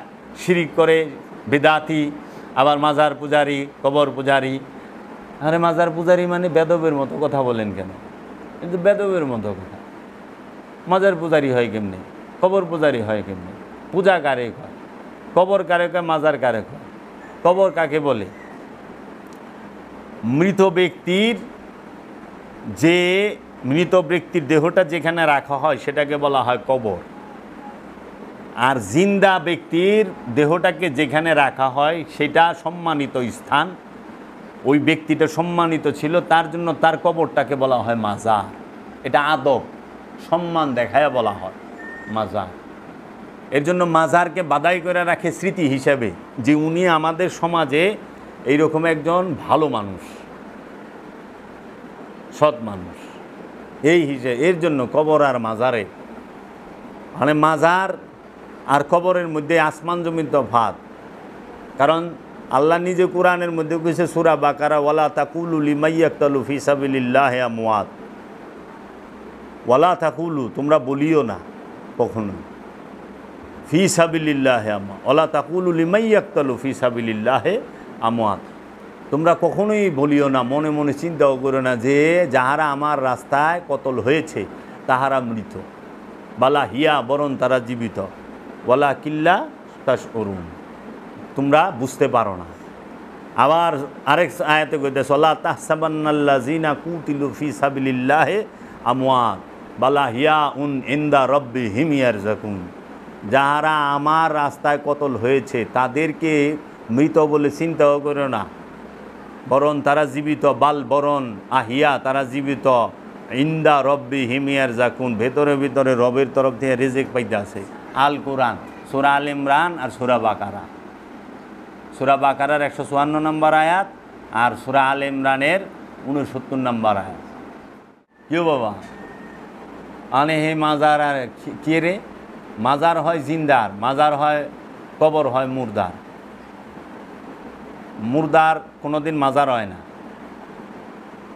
শিরিক করে বেদাতি, আবার মাজার পূজারি, কবর পূজারি। আরে মাজার পূজারি মানে বেদবের মতো কথা বলেন কেন? কিন্তু বেদবের মতো কথা। মাজার পূজারি হয় কেমনে? কবর পূজারি হয় কেমনে? পূজা কারে হয়? কবর কারে কয়? মাজার কারে হয়? কবর কাকে বলে? মৃত ব্যক্তির দেহটা যেখানে রাখা হয় সেটাকে বলা হয় কবর। আর জিন্দা ব্যক্তির দেহটাকে যেখানে রাখা হয় সেটা সম্মানিত স্থান। ওই ব্যক্তিটা সম্মানিত ছিল, তার জন্য তার কবরটাকে বলা হয় মাজার। এটা আদব, সম্মান দেখায় বলা হয় মাজার। এর জন্য মাজারকে বাদাই করে রাখে স্মৃতি হিসাবে যে উনি আমাদের সমাজে এইরকম একজন ভালো মানুষ, সৎ মানুষ, এই হিসেবে। এর জন্য কবর আর মাজারে, মানে মাজার আর কবরের মধ্যে আসমান জমিন তফাৎ। কারণ আল্লাহ নিজে কোরআনের মধ্যে কইছে সূরা বাকারা, ওয়ালা তাকুলু লিমান ইয়াকতালু ফি সাবিলিল্লাহি আমওয়াত, ওয়ালা তাকুলু, তোমরা বলিও না কখনো ফি সাবিলিল্লাহি আমওয়াত, ওয়ালা তাকুলু লিমান ইয়াকতালু ফি সাবিলিল্লাহি আমওয়াত, তোমরা কখনোই বলিও না, মনে মনে চিন্তাও করো না যে যাহারা আমার রাস্তায় কতল হয়েছে তাহারা মৃত, বালা হিয়া, বরং তারা জীবিত, ওয়ালা কিল্লা তাশউরুন, তোমরা বুঝতে পারো না। আবার আরেক আয়াতে কইতেছে, ওয়ালা তাহসাবান্নাল্লাযিনা কুতিলু ফি সাবিলিল্লাহি আমওয়াত, বালা হিয়া ইনদা রাব্বিহিম ইয়ারযাকুন, যাহারা আমার রাস্তায় কতল হয়েছে তাদেরকে মৃত বলে চিন্তাও করো না, বরং তারা জীবিত, বরং আহিয়া, তারা জীবিত, ইন্দা রব্বিহিম ইয়ারযাকুন, ভেতরে ভিতরে রবের তরফ থেকে রিজিক পাইতে আছে। আল কোরআন, সূরা আল ইমরান আর সূরা বাকারা। সূরা বাকারার 154 নম্বর আয়াত আর সূরা আল ইমরানের 69 নম্বর আয়াত। কেউ বাবা আনে হে মাজার, আর কে রে? মাজার হয় জিন্দার, মাজার হয় কবর হয় মুর্দার। মুর্দার কোনোদিন মাজার হয় না,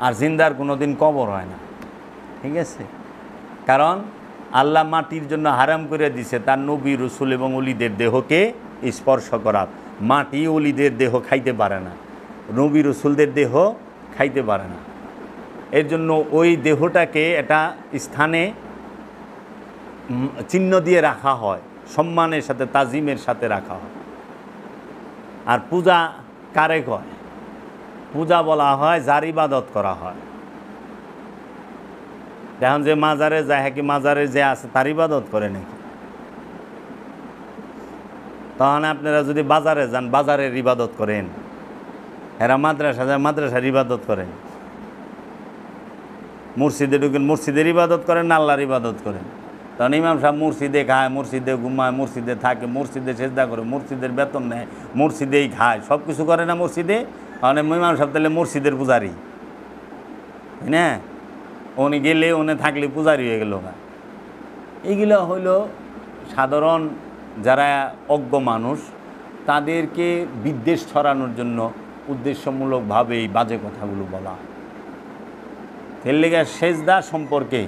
আর জিন্দার কোনোদিন কবর হয় না, ঠিক আছে? কারণ আল্লাহ মাটির জন্য হারাম করে দিছে তার নবী, রসুল এবং ওলিদের দেহকে স্পর্শ করার। মাটি ওলিদের দেহ খাইতে পারে না, নবী রসুলদের দেহ খাইতে পারে না। এর জন্য ওই দেহটাকে একটা স্থানে চিহ্ন দিয়ে রাখা হয়, সম্মানের সাথে, তাজিমের সাথে রাখা হয়। আর পূজা কারে কয়? পূজা বলা হয় যার ইবাদত করা হয়। দেখুন যে মাজারে যায়, হ্যাঁ কি মাজারে যে আছে তার ইবাদত করে নাকি? তখন আপনারা যদি বাজারে যান, বাজারের ইবাদত করেন। এরা মাদ্রাসা যায়, মাদ্রাসার ইবাদত করেন। মসজিদে ঢুকেন, মসজিদের ইবাদত করেন না আল্লাহর ইবাদত করেন? তখন ইমাম সাহেব মসজিদে খায়, মসজিদে ঘুমায়, মসজিদে থাকে, মসজিদে সেজদা করে, মসজিদের বেতন নেয়, মসজিদেই খায়, সব কিছু করে না মসজিদে। মানে ইমাম সাহেব তাহলে মসজিদের পূজারি, তাই না? উনি গেলে, উনি থাকলে পূজারি হয়ে গেল। এইগুলো হইল সাধারণ যারা অজ্ঞ মানুষ, তাদেরকে বিদ্বেষ ছড়ানোর জন্য উদ্দেশ্যমূলকভাবে এই বাজে কথাগুলো বলা। এর লেগে সেজদা সম্পর্কে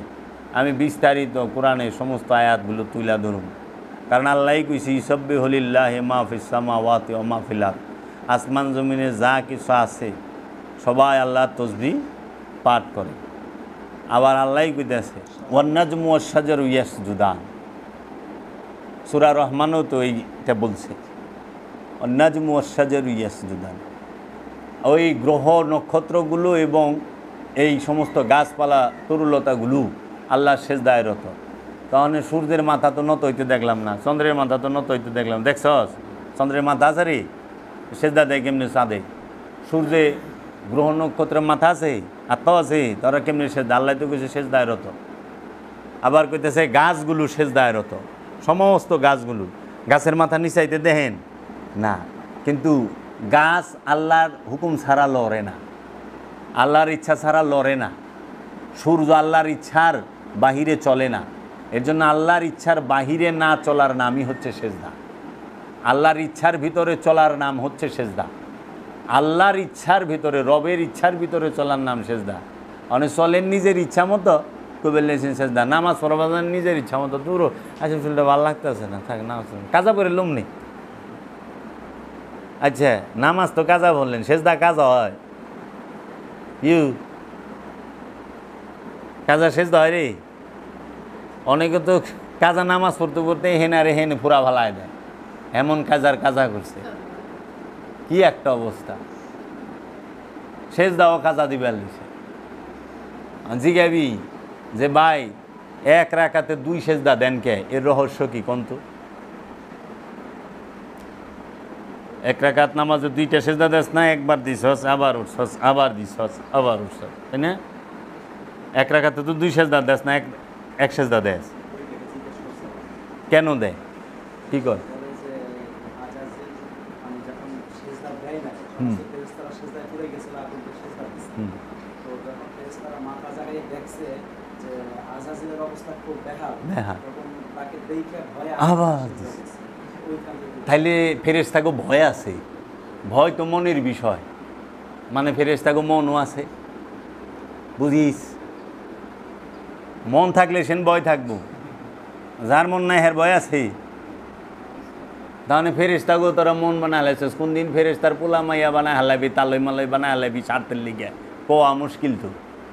আমি বিস্তারিত কোরআনে সমস্ত আয়াতগুলো তুলে ধরুন। কারণ আল্লাহই কইছি ইসাব্বিহুলিল্লাহি মা ফিস সামাওয়াতি ওয়া মা ফিল আরদ, আসমান জমিনে যা কিছু আছে সবাই আল্লাহর তসবিহ পাঠ করে। আবার আল্লাহই কইতেছে ওয়ান নাজমু ওয়াশ শাজারু ইয়াসজুদান, সূরা রহমানও তো এইটা বলছে ওয়ান নাজমু ওয়াশ শাজারু ইয়াসজুদান। ওই গ্রহ নক্ষত্রগুলো এবং এই সমস্ত গাছপালা তরুলতাগুলো আল্লাহর সেজদায় রত। তাহলে সূর্যের মাথা তো নত হইতে দেখলাম না, চন্দ্রের মাথা তো নত হইতে দেখলাম, দেখছস চন্দ্রের মাথা আছে রে, সেজদা দেয় কেমনি চাঁদে? সূর্যে গ্রহ নক্ষত্রের মাথা আছে, আত্মা আছে, তারা কেমনি সেজদা? আল্লাহ তো কইছে সেজদায় রত। আবার কইতেছে গাছগুলো সেজদায় রত, সমস্ত গাছগুলো। গাছের মাথা নিচাইতে দেখেন না, কিন্তু গাছ আল্লাহর হুকুম ছাড়া লড়ে না, আল্লাহর ইচ্ছা ছাড়া লড়ে না। সূর্য আল্লাহর ইচ্ছার বাহিরে চলে না, এর জন্য আল্লাহর ইচ্ছার বাহিরে না চলার নামই হচ্ছে সেজদা। আল্লাহর ইচ্ছার ভিতরে চলার নাম হচ্ছে সেজদা। আল্লাহর ইচ্ছার ভিতরে, রবের ইচ্ছার ভিতরে চলার নাম সেজদা। অনেক চলেন নিজের ইচ্ছা মতো, কবে লেছেন সেজদা। নামাজ পড়াবাজান নিজের ইচ্ছা মতো, দূর আচ্ছা চুলটা ভালো লাগতেছে না, থাক নামাজ কাজা করে লুমনি। আচ্ছা নামাজ তো কাজা বললেন, সেজদা কাজা হয়? কাজা সেজদা হয় রে? অনেকে তো কাজা নামাজ পড়তে পড়তে হেনারে হেনে পুরা ভালায় দেয়, এমন কাজার কাজা করছে। কি একটা অবস্থা! সেজদাও কাজা দিবার দিছে। জিজ্ঞাবি যে ভাই এক রাকাতে 2 সেজদা দেন কে, এর রহস্য কি কন্ত? এক রাকাত নামাজে 2টা সেজদা দেস না, একবার দিছস আবার উঠছস, আবার দিছস আবার উঠছস, তাই না? এক রাকাতে তো 2 সেজদা দেস না, এক সেজদা দেস কেন দেয়? কি কর? তাইলে ফেরেশতাগো ভয় আছে। ভয় তো মনের বিষয়, মানে ফেরেশতাগো মনও আছে, বুঝিস? মন থাকলে সেন ভয় থাকবো, যার মন নাই হের ভয় আছে। তাহলে ফেরেশতাগো তোরা মন বানা হালাইছিস, কোন দিন ফেরেশতার পোলা মাইয়া বানায় হালাবি, তালই মালই বানায় হালাবি স্বার্থের লিগে? কোয়া মুশকিল তো।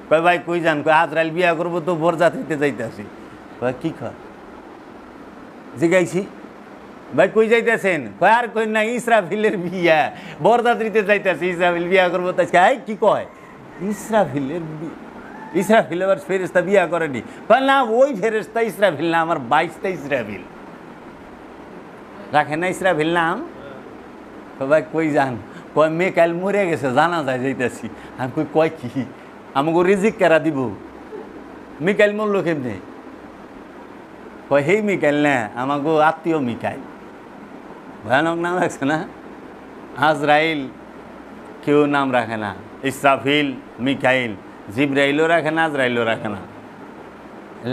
কয় ভাই কই যান? কয় আজরাইল বিয়া করবো তো বরযাত্রীতে যাইতে আসি। কয় কি কয়? জিগাইছি ভাই কই যাইতেছেন? কয় আর কই না, ইসরাফিলের বিয়া, বরযাত্রীতে যাইতেছি, ইসরাফিল বিয়া করবো। তাই কি কয়? ইসরাফিলের ইসরাফিল আবার ফেরেশতা বিয়া করেনি? কয় না, ওই ফেরেশতা ইসরাফিল না, আমার 22টা ইসরাফিল। রাখে না ইসরাফিল নাম? ভাই কই যান? কয় মেকাইল মরে গেছে, জানা যায় যাইতেছি। আমি কই কয় কি? আমাকে রিজিক কেরা দিব? মিকাইল মরল কেমনে? কয় হেই মিকাইল না, আমাকে আত্মীয় মিকাইল। ভয়ানক নাম রাখছে না? আজরাইল কেউ নাম রাখে না, ইসরাফিল, মিকাইল, জিব্রাইলও রাখে না, আজরাইলও রাখে না।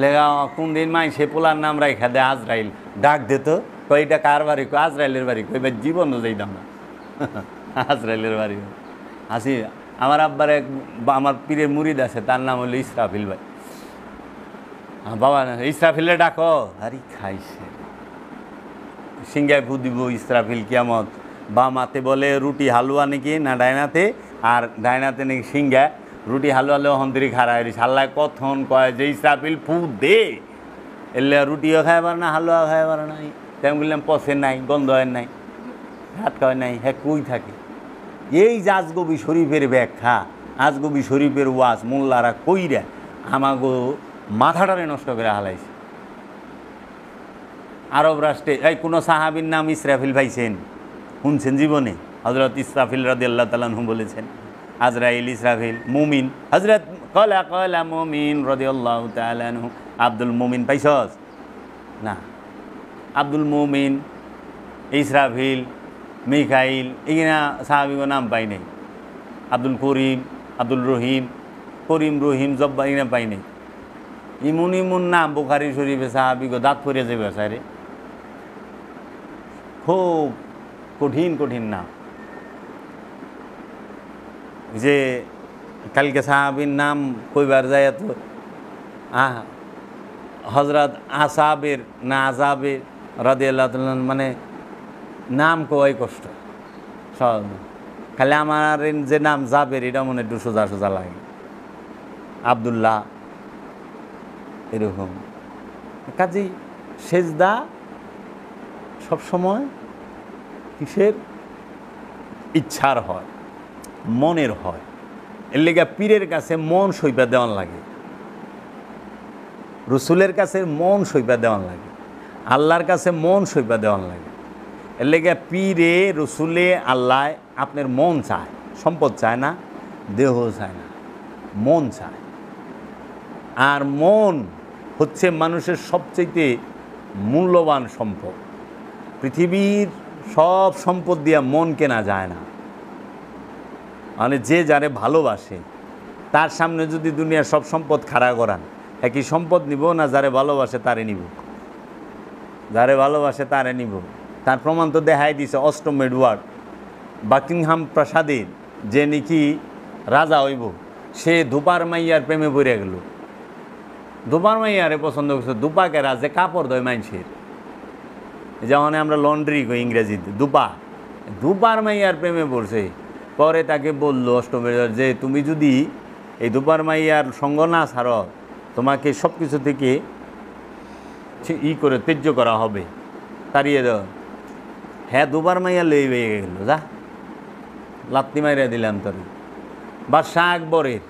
লেগা কোন দিন মাই সে পোলার নাম রাখা দেয় আজরাইল, ডাক দিত। কয় এটা কার বাড়ি? কয় আজরাইলের বাড়ি। কই ভাই জীবনও যাইতাম না আজরাইলের বাড়ি। হাসি। আমার আব্বার এক আমার পীরের মুরিদ আছে, তার নাম হলো ইসরাফিল ভাই। বাবা ইসরাফিলে ডাকো, আরে খাইছে সিঙ্গায় ফু দিব ইসরাফিল কিয়ামত। বাম হাতে বলে রুটি হালুয়া নাকি না ডাইনাতে, আর ডাইনাতে নাকি সিঙ্গা। রুটি হালুয়ালে হন্দিরি খাড়া হয়েছে। হাল্লায় কথন কয় যে ইসরাফিল ফু দে, এলে রুটিও খাইবার না, হালুয়া খাইবার নাই। তেমন বললাম পচে নাই, গন্ধ হয় নাই, ভাত খাওয়ায় নাই, হ্যাঁ কই থাকে? এই যে আজগবি শরীফের ব্যাখ্যা, আজগবি শরীফের ওয়াজ মোল্লারা কইরা আমাগো মাথাটারে নষ্ট করে হালাইছে। আরব রাষ্ট্রে এই কোনো সাহাবীর নাম ইসরাফিল পাইছেন? শুনছেন জীবনে? হযরত ইসরাফিল রাদিয়াল্লাহু তাআলা আনহু বলেছেন আজরাইল ইসরাফিল মুমিন। হযরত কলা মুমিন রাদিয়াল্লাহু তাআলা আনহু। আব্দুল মুমিন পাইছস না? আব্দুল মুমিন, ইসরাফিল, মিকাইল, এগুলা সাহাবীর নাম পাই নাই। আব্দুল করিম, আব্দুল রহিম, করিম রহিম জব্বার এগুলা পাই নাই। ইমুন ইমুন নাম বুখারী শরীফে সাহাবীগো দাঁত পড়ে যাবে স্যারে, খুব কঠিন কঠিন নাম। যে কালকে সাহাবীর নাম কইবার যায় তো হজরত আসাবের না আজাবের রাদিয়াল্লাহু তাআলা, মানে নাম কই কষ্ট সব। খালি আমার যে নাম জাবের এটা মনে একটু সোজা সোজা লাগে, আব্দুল্লাহ এরকম। কাজেই সেজদা সবসময় কিসের? ইচ্ছার হয়, মনের হয়। এর লেগে পীরের কাছে মন সইপা দেওয়ান লাগে, রসুলের কাছে মন সইপা দেওয়ান লাগে, আল্লাহর কাছে মন সইপা দেওয়ান লাগে। এর লেগে পীরে রসুলে আল্লাহ আপনার মন চায়, সম্পদ চায় না, দেহ চায় না, মন চায়। আর মন হচ্ছে মানুষের সবচেয়ে মূল্যবান সম্পদ। পৃথিবীর সব সম্পদ দিয়া মন কেনা যায় না। মানে যে যারে ভালোবাসে তার সামনে যদি দুনিয়ার সব সম্পদ খাড়া করান, একই সম্পদ নিব না যারে ভালোবাসে তারে নিব? যারে ভালোবাসে তারে নিব। তার প্রমাণ তো দেখাই দিছে অষ্টম এডওয়ার্ড বাকিংহাম প্রাসাদের যে নাকি রাজা হইব, সে ধুপার মাইয়ার প্রেমে পড়ে গেল। ধুপার মাইয়ারে পছন্দ করছে, দুপাকে রাজে কাপড় দেয় মানুষের, যেমন আমরা লন্ড্রি কই ইংরেজিতে, ধুপার মাইয়ার প্রেমে পড়ছে। পরে তাকে বলল অষ্টমের যে তুমি যদি এই ধুপার মাইয়ার সঙ্গ না ছাড়ো, তোমাকে সব কিছু থেকে করে ত্যায্য করা হবে, তাড়িয়ে দাও। হ্যাঁ, ধুপার মাইয়া লই হয়ে গেল, যা লাত্তি মাইরা দিলাম তোর। বাদশাহ আকবরের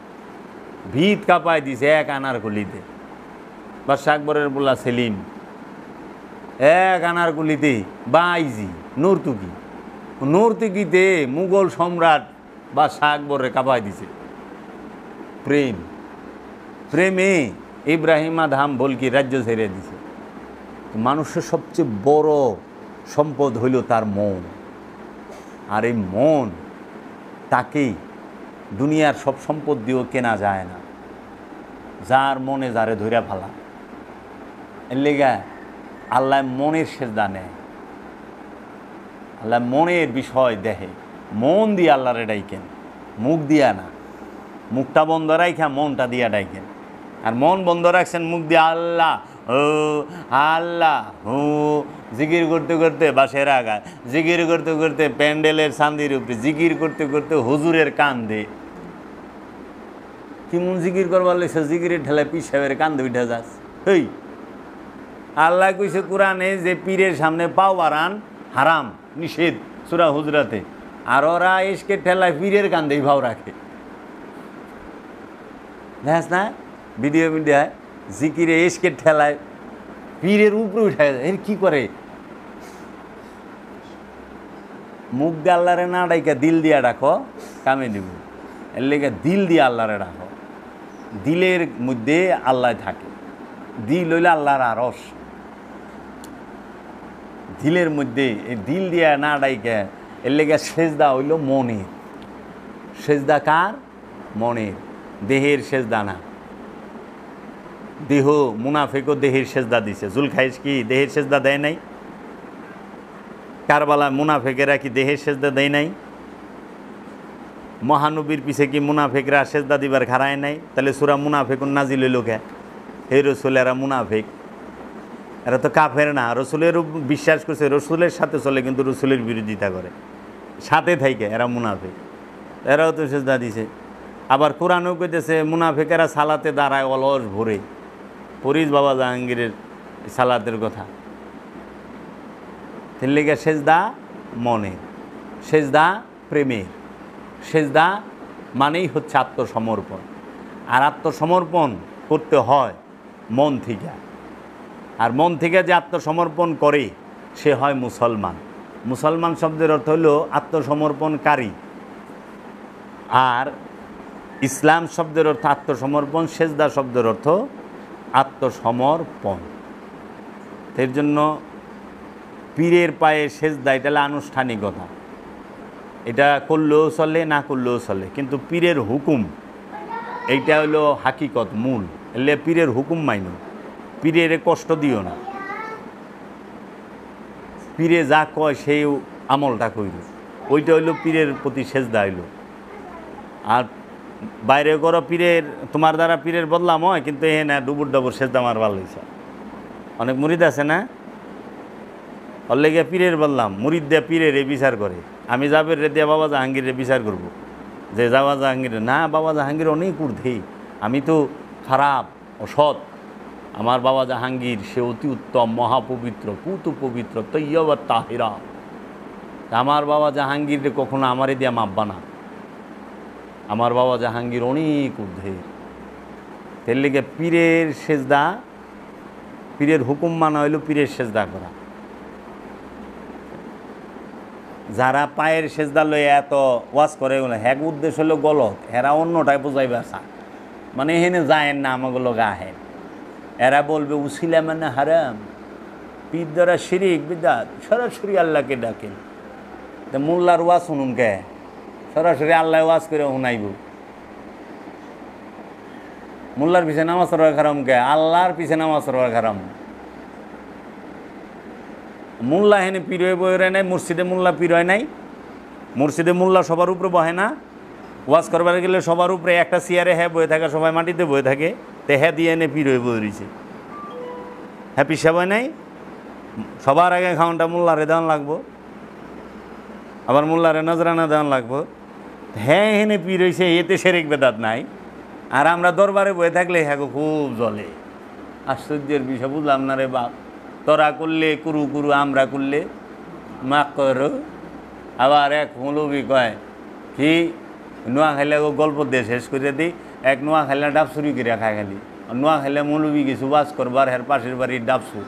ভিত কাঁপায় দিছে এক আনার কুলিতে। বাদশাহ আকবরের বলা সেলিম এক আনার কুলিতে বাইজি নর্তুকিতে মুঘল সম্রাট বাদশাহ আকবরের কাঁপায় দিছে। প্রেমে ইব্রাহিম আদহাম বলকি রাজ্য ছেড়ে দিছে। মানুষের সবচেয়ে বড় সম্পদ হইল তার মন। আর এই মন তাকেই দুনিয়ার সব সম্পদ দিয়েও কেনা যায় না। যার মনে যারে ধইরা ফালা, এর লেগা আল্লাহ মনের সেজদা নেয়, আল্লাহ মনের বিষয় দেখে। মন দিয়ে আল্লাহরে ডাইকেন, মুখ দিয়া না। মুখটা বন্ধ রাখা মনটা দিয়া ডাইকেন। আর মন বন্ধ রাখছেন, মুখ দিয়ে আল্লাহ ও আল্লাহ হু জিকির করতে করতে বাসের আগায়, জিকির করতে করতে প্যান্ডেলের চান্দির উপরে, জিকির করতে করতে হুজুরের কান্দে। কেমন জিকির করবার লাগছে, জিকিরের ঠেলায় পীর সাহেবের কান্দে উঠে যাস। এই আল্লাহ কইছে কোরআনে যে পীরের সামনে পাও বাড়ান হারাম, নিষেধ সূরা হুজরাতে। আর ওরা এসকে ঠেলায় পীরের কান্দেই ভাও রাখে। দেখাস না ভিডিও মিডিয়ায় জিকিরে এসকে ঠেলায় পীরের উপরে উঠে যায়। এর কি করে? মুখ দিয়ে আল্লাহরে না ডাইকা দিল দিয়া ডাকো, কামে দিব। এর লেগে দিল দিয়ে আল্লাহরে ডাকো। দিলের মধ্যে আল্লাহ থাকে। দিল হইলে আল্লাহর আরশ। দিলের মধ্যে এই দিল দিয়া না ডাইকা, এর লেগে সেজদা হইল মনের। সেজদা কার? মনের। দেহের সেজদা না। দেহ মুনাফিকও দেহের সেজদা দিছে। জুলখাইস কি দেহের সেজদা দেয় নাই? কারবালা মুনাফিকেরা কি দেহের সেজদা দেয় নাই? মহানবীর পিছে কি মুনাফিকরা সেজদা দিবার খাড়ায় নাই? তাহলে সূরা মুনাফিকুন নাজিল হইল কে? হে রসুল, এরা মুনাফিক, এরা তো কাফের না। রসুলের বিশ্বাস করছে, রসুলের সাথে চলে, কিন্তু রসুলের বিরোধিতা করে, সাথে থাইকে এরা মুনাফিক। এরাও তো সেজদা দিছে। আবার কোরআনও কইতেছে মুনাফিকেরা সালাতে দাঁড়ায় অলস ভরে। পরিস বাবা জাহাঙ্গীরের সালাতের কথা। তেলেগা সেজদা মনের, সেজদা প্রেমের। সেজদা মানেই হচ্ছে আত্মসমর্পণ। আর আত্মসমর্পণ করতে হয় মন থেকে। আর মন থেকে যে আত্মসমর্পণ করে সে হয় মুসলমান। মুসলমান শব্দের অর্থ হল আত্মসমর্পণকারী। আর ইসলাম শব্দের অর্থ আত্মসমর্পণ। সেজদা শব্দের অর্থ আত্মসমর্পণ। এর জন্য পীরের পায়ে সেজদা, এটা হলো আনুষ্ঠানিকতা। এটা করলেও চলে, না করলেও চলে, কিন্তু পীরের হুকুম এইটা হলো হাকিকত, মূল। এলে পীরের হুকুম মাইনো, পীরের কষ্ট দিও না। পীরে যা কয় সেই আমলটা কইল, ওইটা হইল পীরের প্রতি সেজদা হইল। আর বাইরে করো পীরের, তোমার দ্বারা পীরের বদলাম হয়, কিন্তু এ না ডুবুর ডাবুর সেজদা আমার ভালো হয়েছে। অনেক মুরিদ আছে না, ওর লেগে পীরের বললাম, মুরিদ দিয়ে পীরের এ বিচার করে। আমি জাবের রে দিয়ে বাবা জাহাঙ্গীরের বিচার করব, যে বাবা জাহাঙ্গীর না, বাবা জাহাঙ্গীর অনেক ঊর্ধ্বে, আমি তো খারাপ অসৎ। আমার বাবা জাহাঙ্গীর সে অতি উত্তম, মহাপবিত্র, পুত পবিত্র, তৈয়বা তাহিরা। আমার বাবা জাহাঙ্গীর কখনো আমারে দিয়া মাপবা না, আমার বাবা জাহাঙ্গীর অনেক ঊর্ধ্বে। এর লেগে পীরের সেজদা, পীরের হুকুম মানা হইল পীরের সেজদা করা। যারা পায়ের সেজদা লয়ে এত ওয়াজ করে হ্যাক উদ্দেশ্য হলো গলত, এরা অন্যটাই বোঝাইবে আসা, মানে এখানে যায়েন না আমাগুলো গাহেন। এরা বলবে উসিলা মানে হারাম, পীর দ্বারা শিরিক বিদাত, সরাসরি আল্লাহকে ডাকেন। তো মোল্লার ওয়াজ শুনুন কে, সরাসরি আল্লাহ ওয়াজ করে শুনাইব। মোল্লার পিছনে নামাজ পড়া খারাম কে, আল্লাহর পিছনে নামাজ পড়া খারাম। মোল্লা হেনে পীর হয়ে বয়ে নাই, মসজিদে মোল্লা পীর হয় নাই। মসজিদে মোল্লা সবার উপরে বহে না, ওয়াজ করবার গেলে সবার উপরে একটা চেয়ারে হ্যাঁ বয়ে থাকে, সবাই মাটিতে বয়ে থাকে, তে হ্যাঁ দিয়ে এনে পীর হয়ে বয়ে রয়েছে। হ্যাঁ পিসাব হয় নাই, সবার আগে খাওয়ানটা মোল্লারে দেওয়ান লাগবো, আবার মোল্লারে নজরানা দেওয়ান লাগবো। হ্যাঁ হেনে পীর হয়েছে, এতে সেরেক বেদাত নাই। আর আমরা দরবারে বয়ে থাকলে হ্যাঁ খুব জ্বলে। আশ্চর্যের বিষয়, বুঝলাম না রে বাপ। তোরা করলে কুরু কুরু, আমরা করলে মাক করো। আবার এক মৌলবি কয় কি, নোয়া খাইলে গল্প দিয়ে শেষ করে দিই। এক নোয়া খাইলে ডাব চুরি করে খায়, খালি নোয়া খাইলে মৌলবি কিছু বাস করবার, হের পাশের বাড়ির ডাবসু।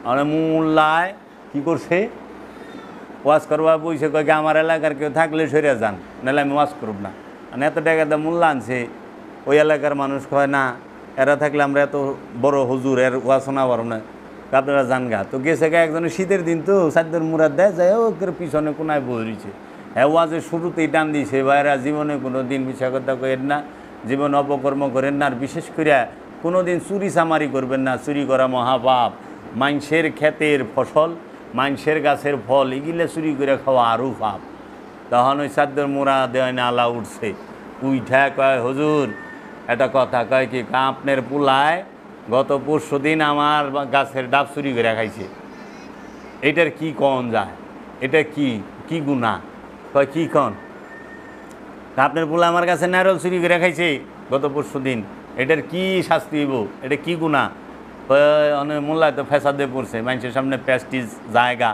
মানে মোল্লায় কী করছে, ওয়াজ করবার বইসে কয় কি আমার এলাকার কেউ থাকলে সরে যান, নাহলে আমি ওয়াজ করব না। মানে এত টাকা দিয়ে মোল্লা আনছে, ওই এলাকার মানুষ কয় না, এরা থাকলে আমরা এত বড় হুজুর, এর ওয়াজ শোনা পারব না, আপনারা জান গা। তো গেছে গা একজনের শীতের দিন, তো সাদ্যের মুরাদ দেয় যায়, ওকে পিছনে কোনায় বই রয়েছে। হ্যাঁ ওয়াজের শুরুতেই টান দিয়েছে, ভাইরা জীবনে কোনো দিন মিশা কথা করেন না, জীবন অপকর্ম করেন না, আর বিশেষ করে কোনো দিন চুরি চামারি করবেন না, চুরি করা মহাপাপ। মানুষের ক্ষেতের ফসল, মানুষের গাছের ফল, এগুলো চুরি করে খাওয়া আরও পাপ। তখন ওই সাদ্যের মুরা দেয় না আলা উঠছে, উইঠা কয় হুজুর একটা কথা, কয় কি আপনার পোলায় গত পরশু দিন আমার গাছের ডাব চুরি করে খাইছে, এটার কি কন যায়, এটা কি কি গুনাহ? কয় কি কন? আপনার পোলা আমার কাছে নারল চুরি করে খাইছে গত পরশু দিন, এটার কি শাস্তি হইব, এটা কি গুনাহ? অনেক মোল্লায় তো ফেসাদে পড়ছে, মানুষের সামনে প্যাস্টিজ জায়গা।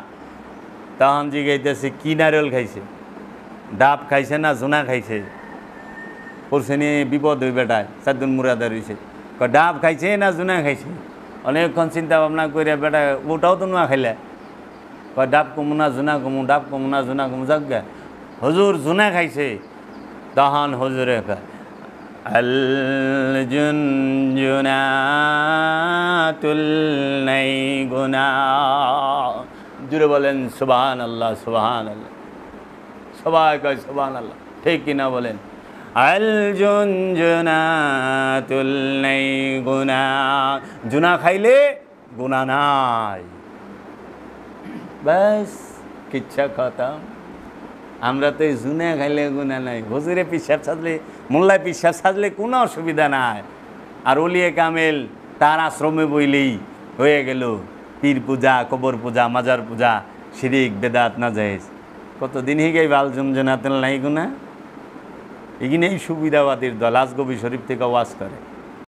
তখন জিগাইতেছে কি নারল খাইছে, ডাব খাইছে না জোনা খাইছে? পড়ছে নিয়ে বিপদ হই বেটায়, সাদ্দুন মুরাদা রয়েছে, ডাব খাইছে না জুনা খাইছে? অনেকক্ষণ চিন্তা ভাবনা করে বেটা ওটাও তো নোয়া খাইলে, কয় ডাব কমু না জুনা কমু, ডাব কমু না জুনা কমু, যাক গে হুজুর জুনা খাইছে। তখন হুজুরে কয় আল জুনজুনাতুল নাই গুনা। জুড়ে বলেন সুবহানাল্লাহ, সুবহানাল্লাহ। সবাই কয় সুবহানাল্লাহ, ঠিক কিনা বলেন? আল জুনজুনাতুল নাই গুনা, জুনা খাইলে গুনাহ নাই, ব্যাস কিচ্ছা খতম। আমরা তো এই জুনা খাইলে গুনাহ নাই, হুজুরে পিসাব সাজলে, মোল্লায় পিসাব সাজলে কোনো অসুবিধা নাই। আর ওলিয়ে কামেল তার আশ্রমে বইলেই হয়ে গেল পীর পূজা, কবর পূজা, মাজার পূজা, শিরিক বেদাত নাজায়েজ। কতদিন হয়ে গেই আল জুনজুনাতুল নাই গুনা। এখানে এই সুবিধাবাদীর দল আজগবি শরীফ থেকে ওয়াজ করে।